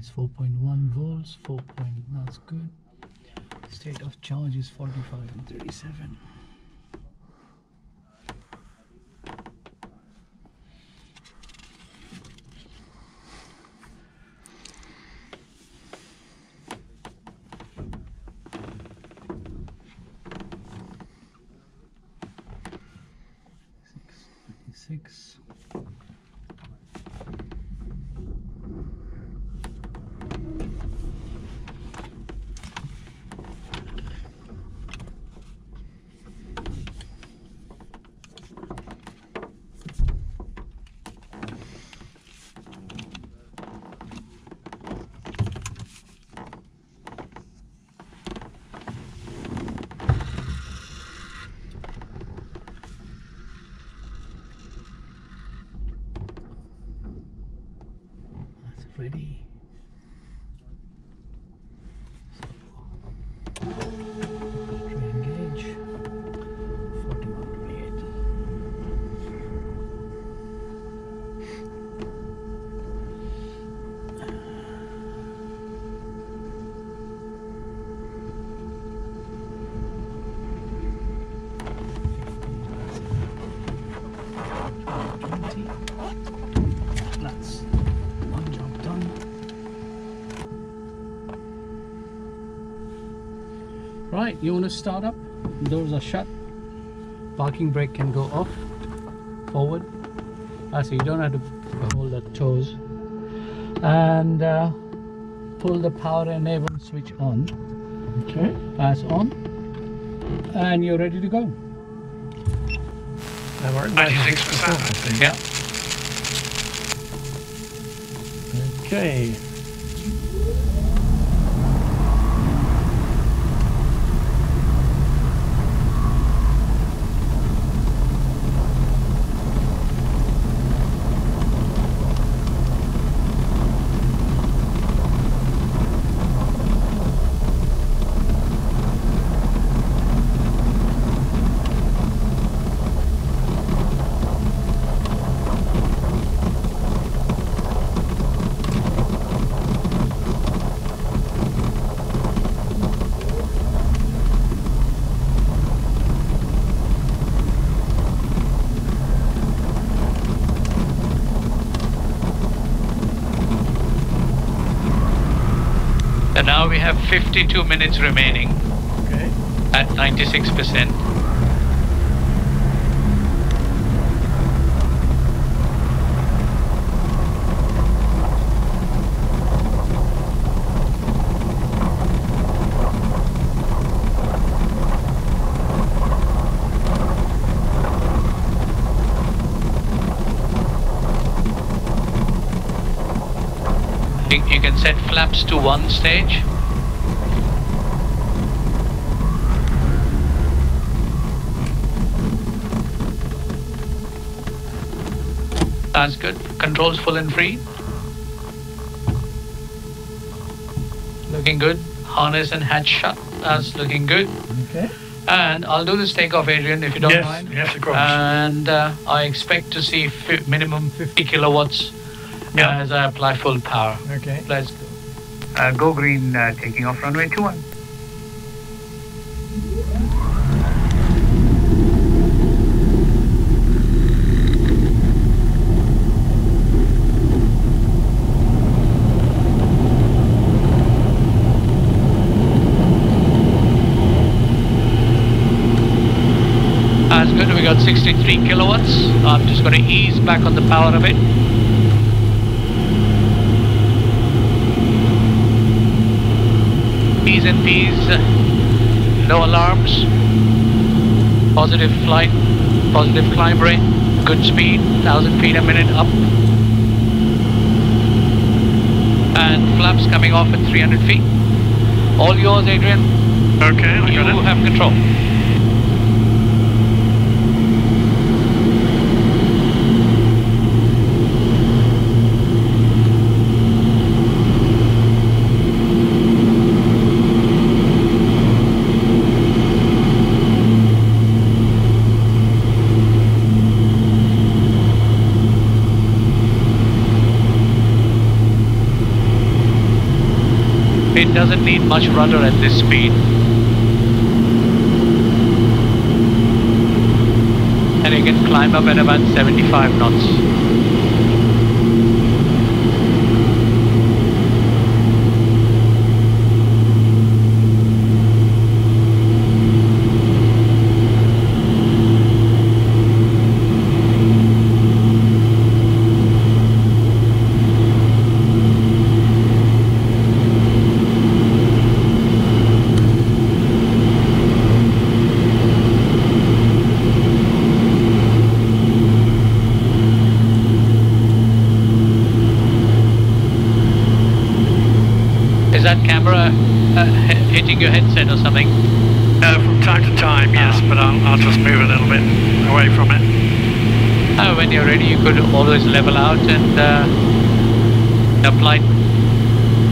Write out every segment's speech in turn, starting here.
is 4.1 volts. That's good. State of charge is 45 and 37. Six. Ready. Powertrain gauge 4128. That's one job done. Right, you want to start up, doors are shut, parking brake can go off, forward, so you don't have to hold the toes, and pull the power enable switch on. Okay, that's on, and you're ready to go. 96%, I think. Yeah. Okay. And now we have 52 minutes remaining. Okay. At 96%. You can set flaps to one stage. That's good. Controls full and free. Looking good. Harness and hatch shut. That's looking good. Okay. And I'll do this takeoff, Adrian, if you don't mind. Yes, of course. And I expect to see minimum 50 kilowatts as I apply full power. Okay. Let's go. Go green, taking off runway 21. That's good. We got 63 kilowatts. I'm just going to ease back on the power a bit. P's and P's, no alarms, positive flight, positive climb rate, good speed, 1,000 feet a minute up, and flaps coming off at 300 feet. All yours, Adrian. Okay, I got you it. have control. It doesn't need much rudder at this speed. And you can climb up at about 75 knots. That camera hitting your headset or something? From time to time, yes, but I'll just move a little bit away from it. When you're ready, you could always level out and apply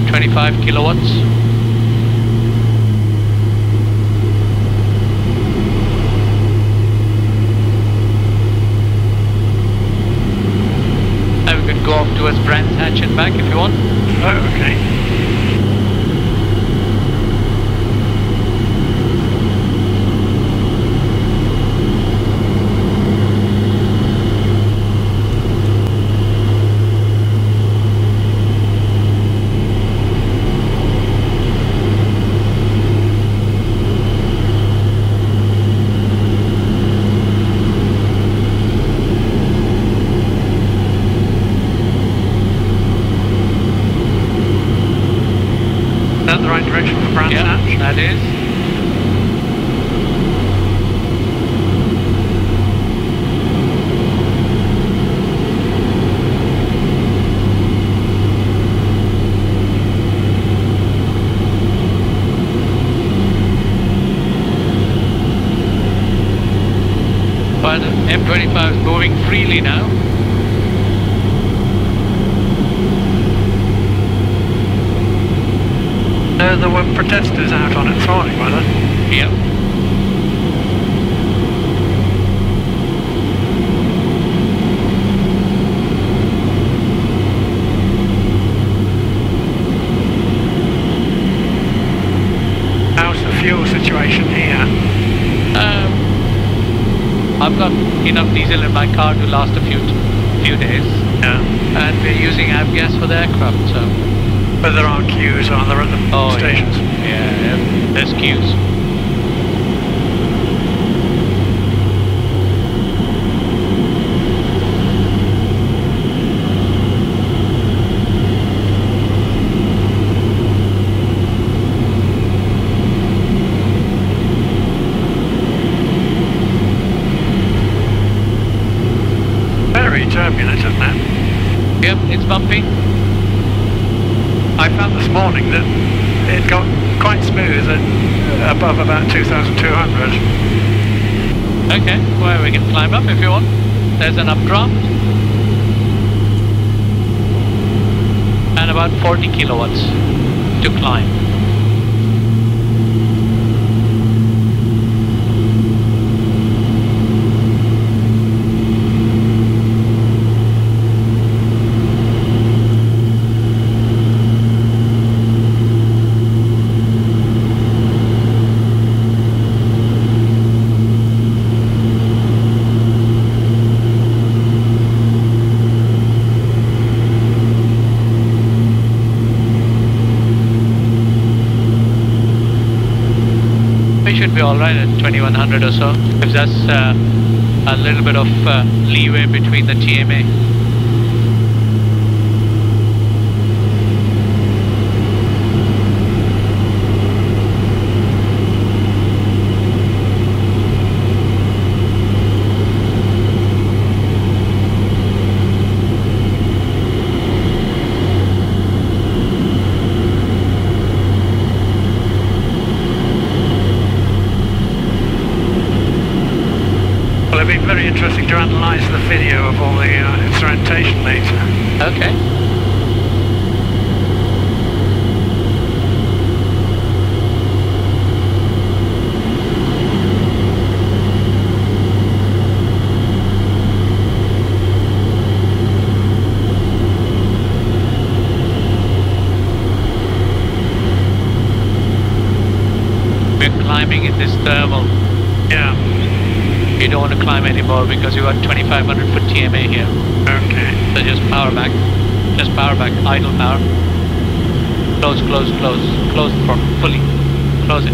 25 kilowatts. And we could go off towards Brands Hatch and back if you want. Oh, okay. The right direction for Brands Hatch? That is. But M25 is moving freely now. There were protesters out on it this morning, were there? Yep. How's the fuel situation here? I've got enough diesel in my car to last a few days. Yeah. And we're using avgas for the aircraft, so. But there are queues, aren't there, at the stations? Yeah, there's queues. Very turbulent, isn't it? Yep, it's bumpy. I found this morning that it got quite smooth at above about 2,200. Okay, well we can climb up if you want. There's an updraft. And about 40 kilowatts to climb. Should be alright at 2100 or so. Gives us a little bit of leeway between the TMA. It'll be very interesting to analyse the video of all the instrumentation later. Okay. climbing in this thermal. Yeah. You don't want to climb anymore because you got 2500 foot TMA here. Okay. So just power back. Just power back. Idle power. Close, close, close. Close for fully. Close it.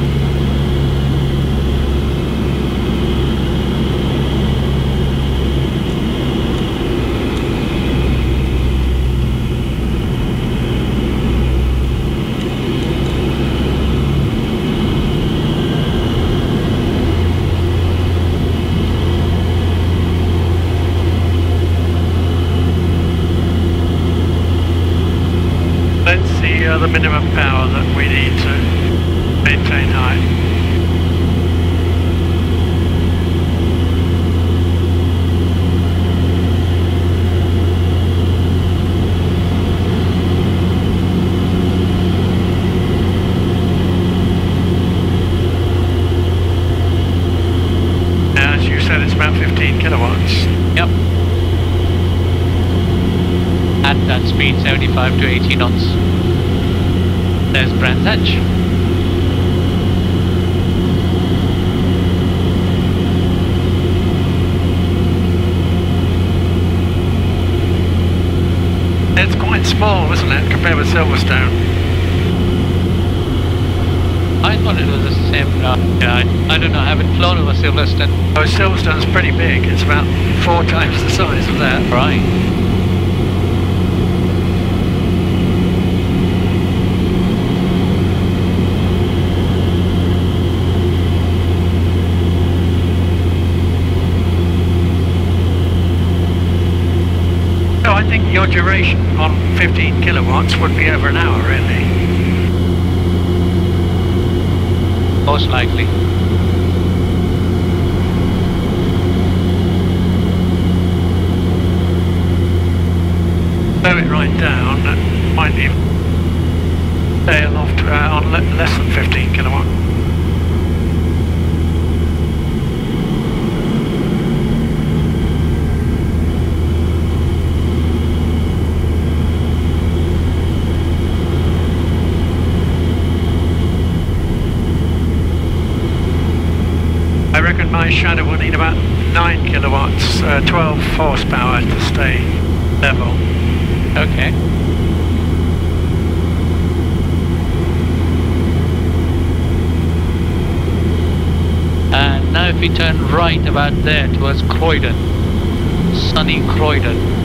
Let's see the minimum power that we need to maintain height. As you said, it's about 15 kilowatts. Yep. At that speed, 75 to 80 knots. There's Brands Hatch. It's quite small, isn't it, compared with Silverstone? I thought it was the same. Yeah, I don't know. I haven't flown over Silverstone. Oh, Silverstone's pretty big. It's about 4 times the size of that. Right. So I think your duration on 15 kilowatts would be over an hour, really. Most likely. Slow it right down, that might even tail off to, on less than 15 kilowatt. I reckon my shadow will need about 9 kilowatts, 12 horsepower to stay level. Okay. And now if we turn right about there towards Croydon, sunny Croydon.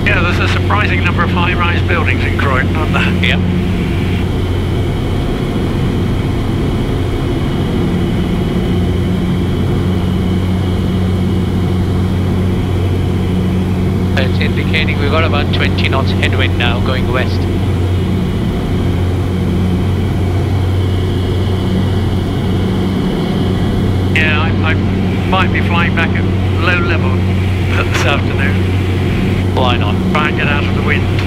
Yeah, there's a surprising number of high-rise buildings in Croydon, aren't there? Yep. It's indicating we've got about 20 knots headwind now going west. Yeah, I might be flying back at low level this afternoon. Why not? Try and get out of the wind.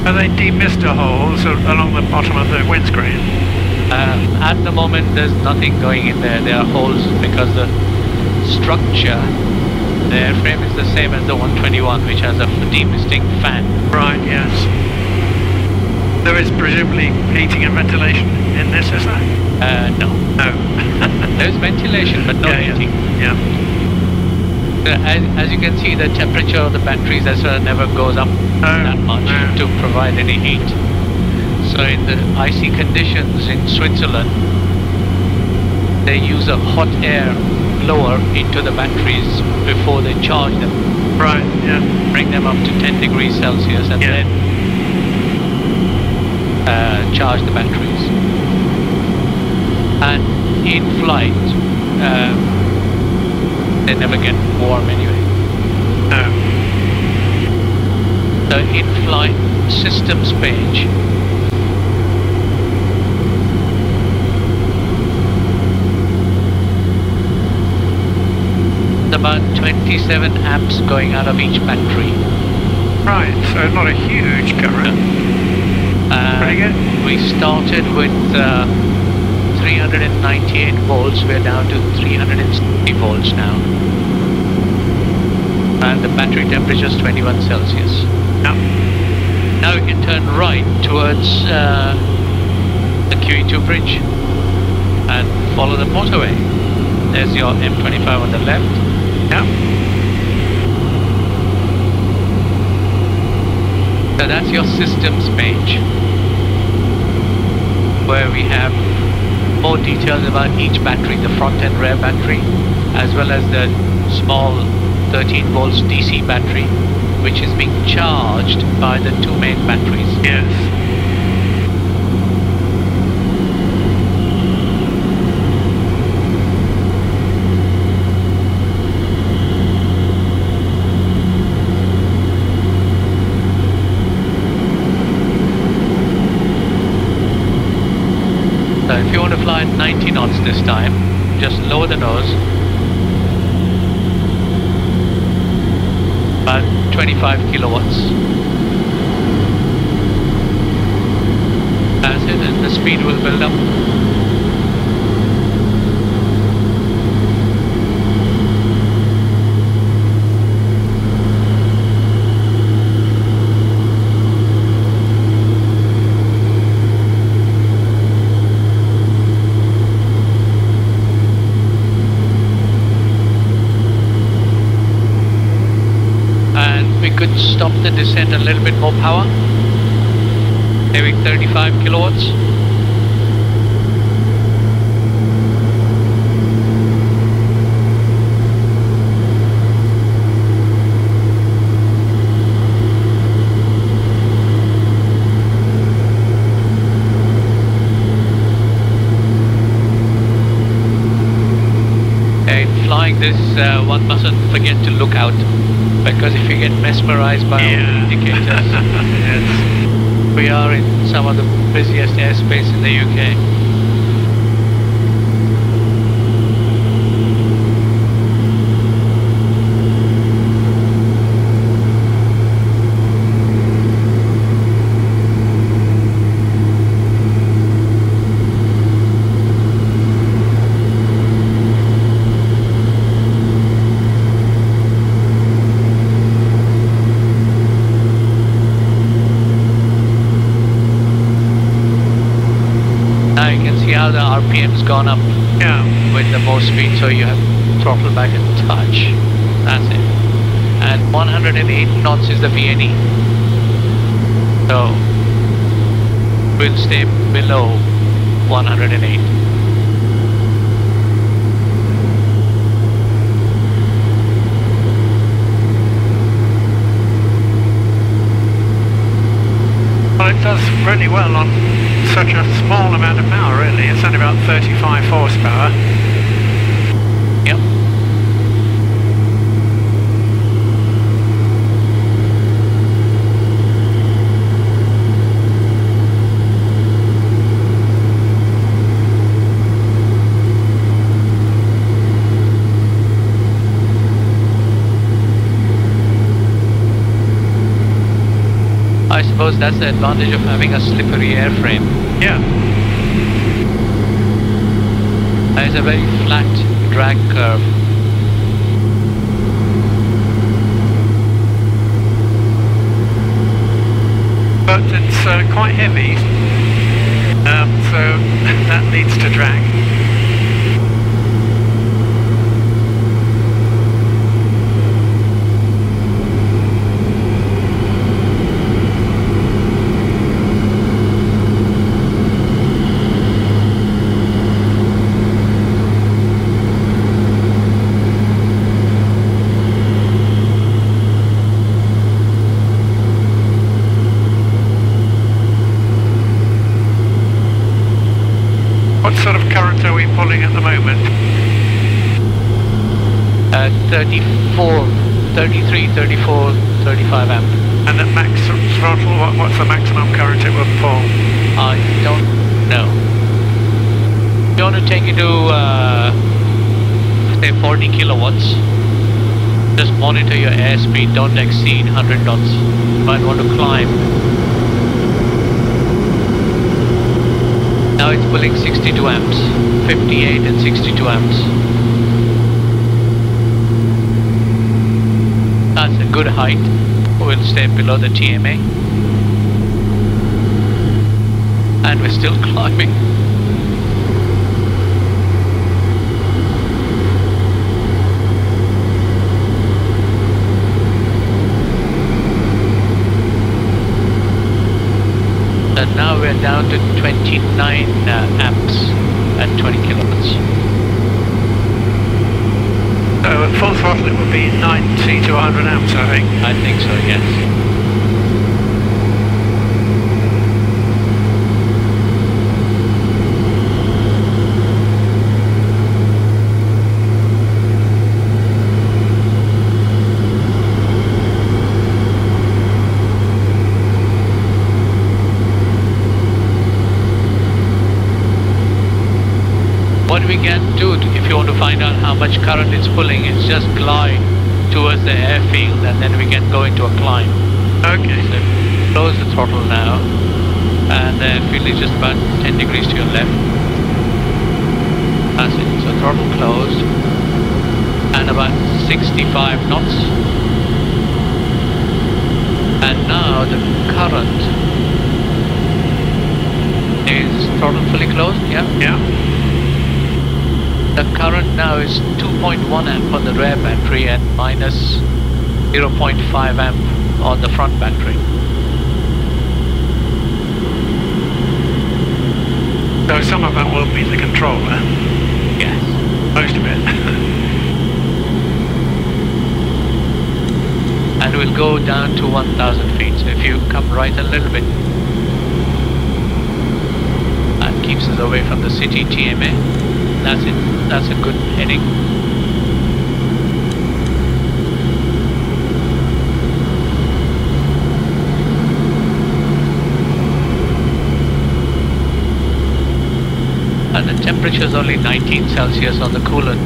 Are they demister holes along the bottom of the windscreen? At the moment there's nothing going in there. There are holes because the structure, the airframe is the same as the 121, which has a demisting fan. Right, yes. There is presumably heating and ventilation in this, is there? No. No. There's ventilation but no heating. Yeah. As you can see, the temperature of the batteries as well never goes up that much to provide any heat. So in the icy conditions in Switzerland, they use a hot air blower into the batteries before they charge them. Right, yeah. Bring them up to 10 degrees Celsius and then charge the batteries. And in flight, they never get warm anyway. The in-flight systems page about 27 amps going out of each battery. Right, so not a huge current. Pretty good. We started with 398 volts, we're down to 360 volts now. And the battery temperature is 21 Celsius. Yeah. Now we can turn right towards the QE2 bridge and follow the motorway. There's your M25 on the left. Yeah. So that's your systems page, where we have more details about each battery, the front and rear battery, as well as the small 13 volts DC battery, which is being charged by the two main batteries. Yes. So if you want to fly at 90 knots this time, just lower the nose. About 25 kilowatts. That's it, and the speed will build up. Could stop the descent a little bit more power, maybe 35 kilowatts. In flying this, one mustn't forget to look out, because if you get mesmerized by all the indicators. Yes. We are in some of the busiest airspace in the UK. Now the RPM's gone up with the more speed, so you have throttle back a touch. That's it. And 108 knots is the VNE. So we'll stay below 108. Well, it does really well on such a small amount of power, really. It's only about 35 horsepower. Yep. I suppose that's the advantage of having a slippery airframe. Yeah. It's a very flat drag curve. But it's quite heavy, so that needs to drag. 34, 33, 34, 35 amp. And at max throttle, what's the maximum current it would pull? I don't know. If you want to take it to say 40 kilowatts, just monitor your airspeed, don't exceed 100 knots. You might want to climb. Now it's pulling 62 amps, 58 and 62 amps. That's a good height. We'll stay below the TMA. And we're still climbing. And now we're down to 29 amps at 20 kilowatts. So at full throttle it would be 90 to 100 amps, I think. I think so, yes. What we can do if you want to find out how much current it's pulling is just glide towards the airfield and then we can go into a climb. Okay. So close the throttle now and the airfield is just about 10 degrees to your left. That's it. So throttle closed and about 65 knots. And now the current is throttle fully closed, yeah? Yeah. The current now is 2.1 amp on the rear battery and minus 0.5 amp on the front battery. So some of that will be the controller? Yes. Most of it. And we'll go down to 1,000 feet. So if you come right a little bit, that keeps us away from the city TMA. That's it. That's a good heading. And the temperature is only 19 Celsius on the coolant.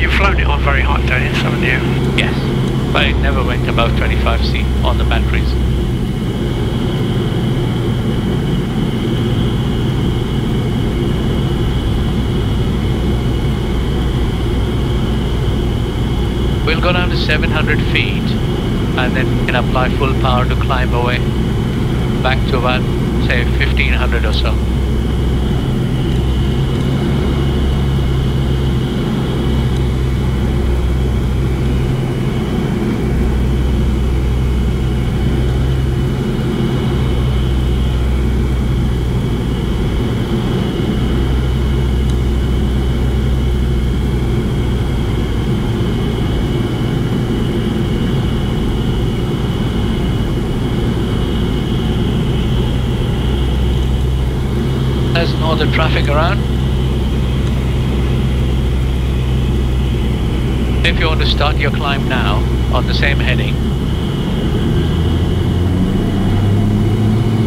You've flown it on very hot days, haven't you? Yes, but it never went above 25C on the batteries. We'll go down to 700 feet and then we can apply full power to climb away back to about, say, 1500 or so. There's no other traffic around. If you want to start your climb now on the same heading,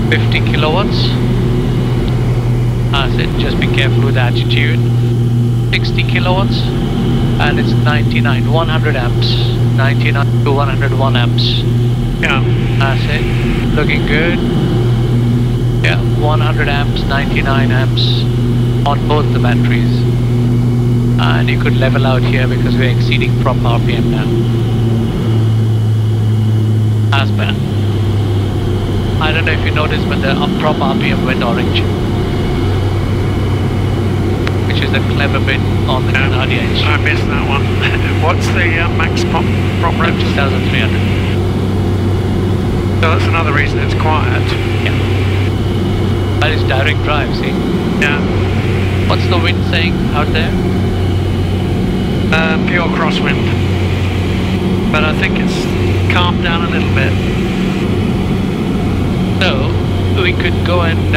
50 kilowatts. That's it, just be careful with the attitude. 60 kilowatts and it's 99, 100 amps. 99 to 101 amps. Yeah. That's it, looking good. Yeah, 100 amps, 99 amps on both the batteries. And you could level out here because we're exceeding prop RPM now. That's better. I don't know if you noticed, but the prop RPM went orange, which is a clever bit on the Canadian engine. I missed that one. What's the max prop rate? 2,300. So that's another reason it's quiet. Yeah. That is direct drive, see? Yeah. What's the wind saying out there? Pure crosswind. But I think it's calmed down a little bit. So, we could go and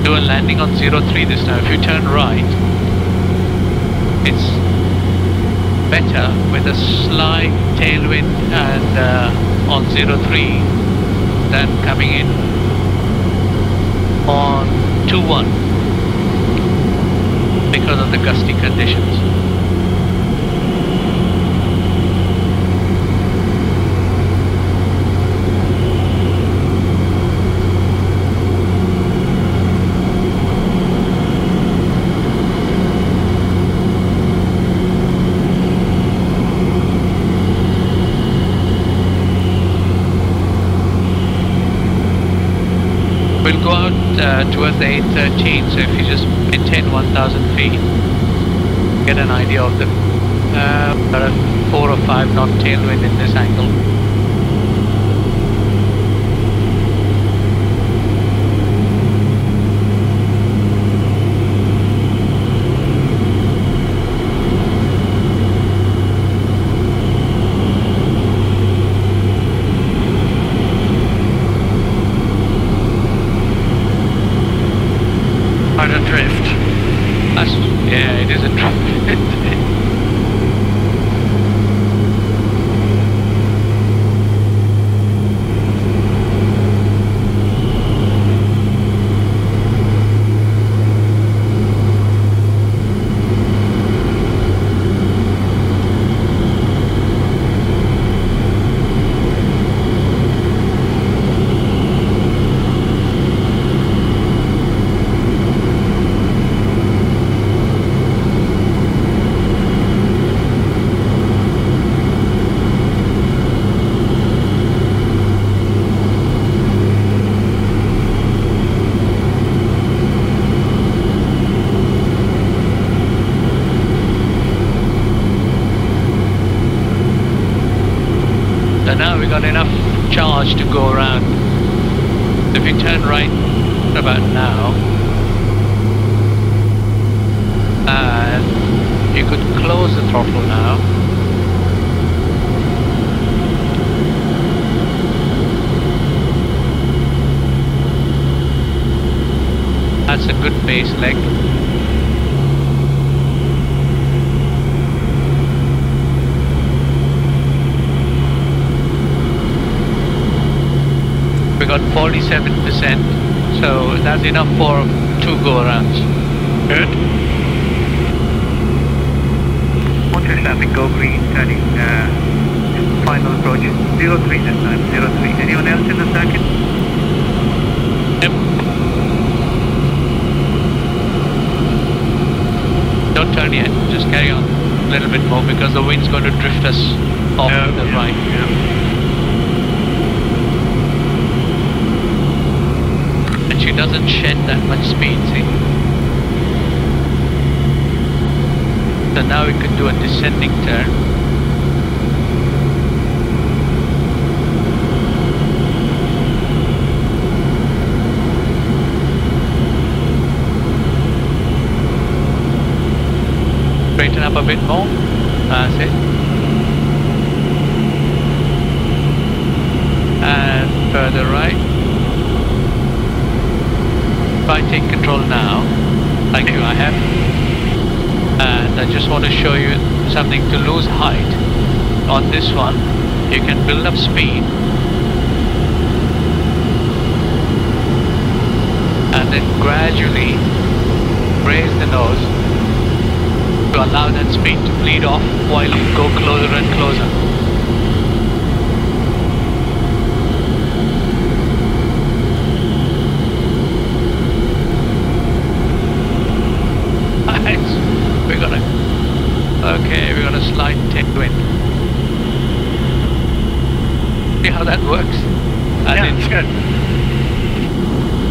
do a landing on 03 this time. If you turn right, it's better with a slight tailwind and on 03 than coming in on 21 because of the gusty conditions. We'll go out towards the 813, so if you just maintain 1000 feet, get an idea of the about a 4 or 5 knot tailwind in this angle. Yeah, it is a drift. So now we got enough charge to go around. If you turn right about now, and you could close the throttle now. That's a good base leg. We got 47%, so that's enough for 2 go-arounds. Good. Once you're traffic, go green, turning final approach. 03 this time, 03. Anyone else in the circuit? Yep. Don't turn yet, just carry on a little bit more because the wind's going to drift us off to the right. Yeah. She doesn't shed that much speed, see? So now we can do a descending turn. Straighten up a bit more. That's it. And further right. If I take control now, like I have, and I just want to show you something. To lose height on this one, you can build up speed and then gradually raise the nose to allow that speed to bleed off while you go closer and closer. We're gonna slight tailwind. See how that works? And it's good.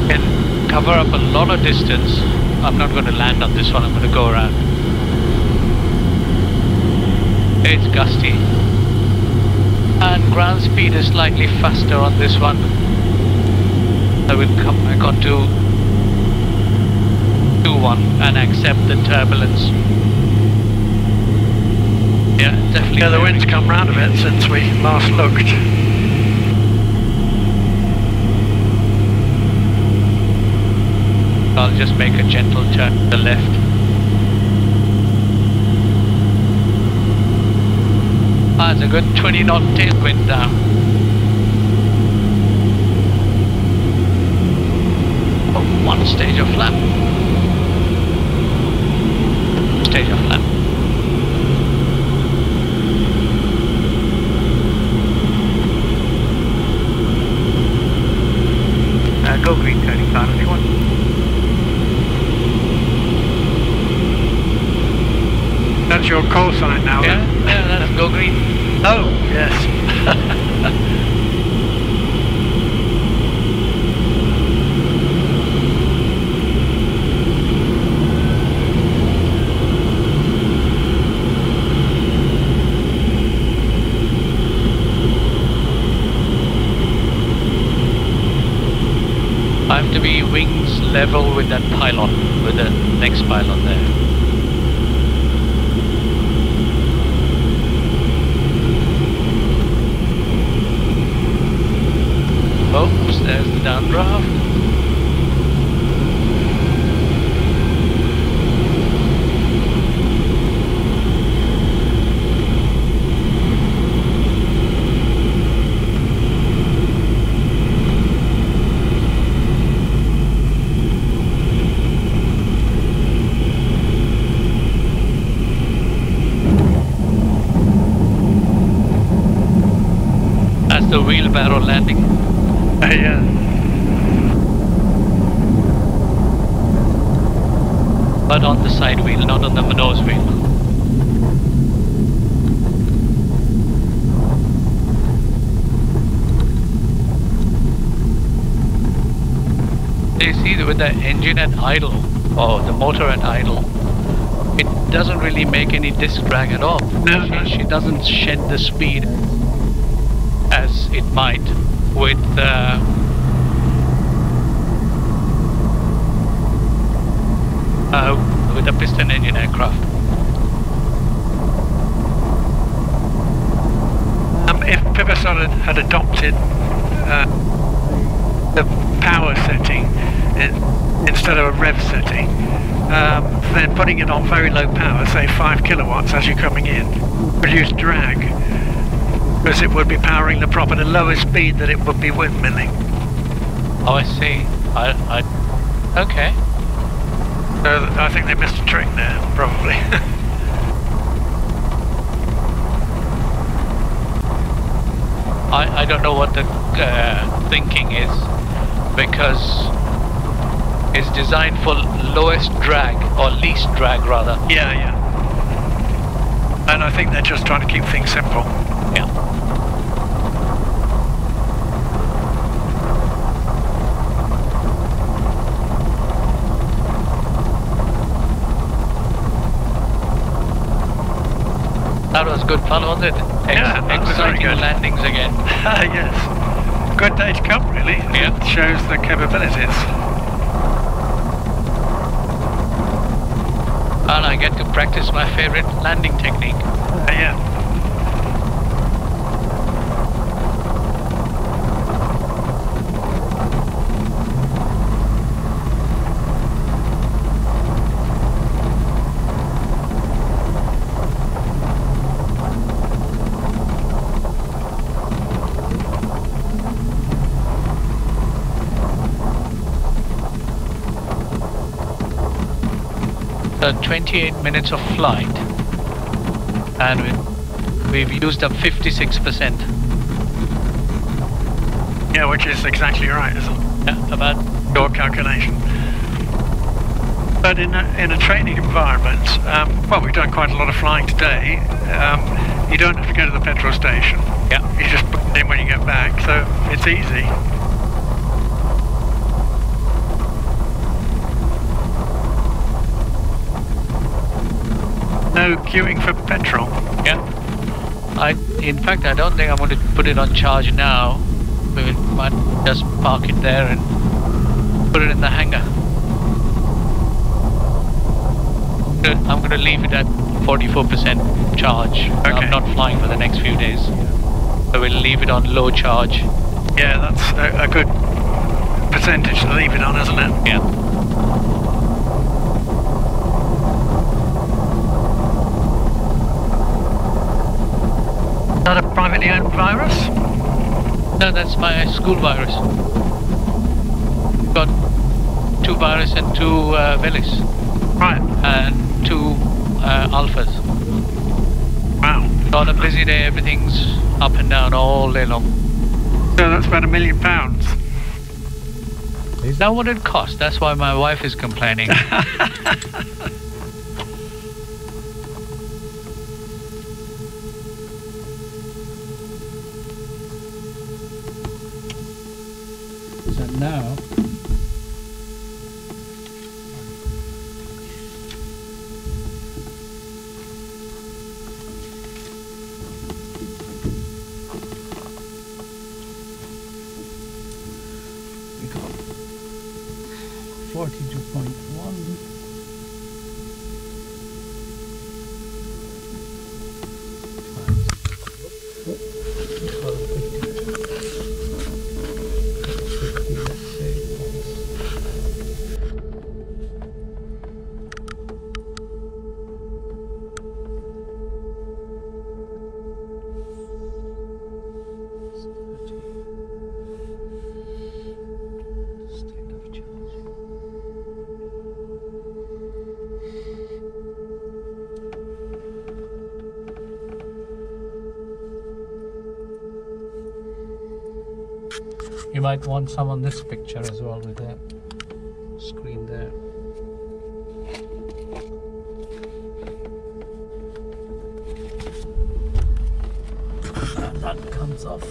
Can cover up a lot of distance. I'm not going to land on this one, I'm going to go around. It's gusty. And ground speed is slightly faster on this one. I will come back onto 2-1 and accept the turbulence. Yeah, definitely. Yeah, the wind's come round a bit since we last looked. I'll just make a gentle turn to the left. There's a good 20 knot tailwind down. Oh, one stage of flap. Stage of flap. Go green turning final, anyone? That's your call sign now, Yeah, then? yeah, let's go green. Oh, yes. I have to be wings level with that pylon, with the next pylon there. Oops, there's the downdraft. That's the wheelbarrow landing. Yeah. But on the side wheel, not on the nose wheel. You see, with the engine at idle, or the motor at idle, it doesn't really make any disc drag at all. No. She doesn't shed the speed as it might with a piston engine aircraft. If Pipistrel had adopted the power setting instead of a rev setting, then putting it on very low power, say 5 kilowatts as you're coming in, produce drag, because it would be powering the prop at a lower speed than it would be windmilling. Oh, I see. Okay. So I think they missed a trick there, probably. I don't know what the thinking is, because it's designed for lowest drag, or least drag rather. Yeah, yeah. And I think they're just trying to keep things simple. Yeah. That was good fun, wasn't it? Yeah, that was very Exciting good. landings again. Yes. Good day to come, really. Yeah. It shows the capabilities. And I get to practice my favorite landing technique. Yeah. So 28 minutes of flight, and we've used up 56%. Yeah, which is exactly right, isn't it? Yeah, about. Your calculation. But in a training environment, well, we've done quite a lot of flying today. You don't have to go to the petrol station. Yeah. You just put it in when you get back, so it's easy. No queuing for petrol. Yeah. In fact, I don't think I'm going to put it on charge now. We might just park it there and put it in the hangar. I'm going to leave it at 44% charge. Okay. I'm not flying for the next few days. So we'll leave it on low charge. Yeah, that's a good percentage to leave it on, isn't it? Yeah. Virus? No, that's my school virus. Got 2 virus and 2 Velis. Right. And 2 alphas. Wow. On a busy day, everything's up and down all day long. So that's about £1 million. Is that what it costs? That's why my wife is complaining. So now we got 42.1. You might want some on this picture as well with that screen there. And that comes off.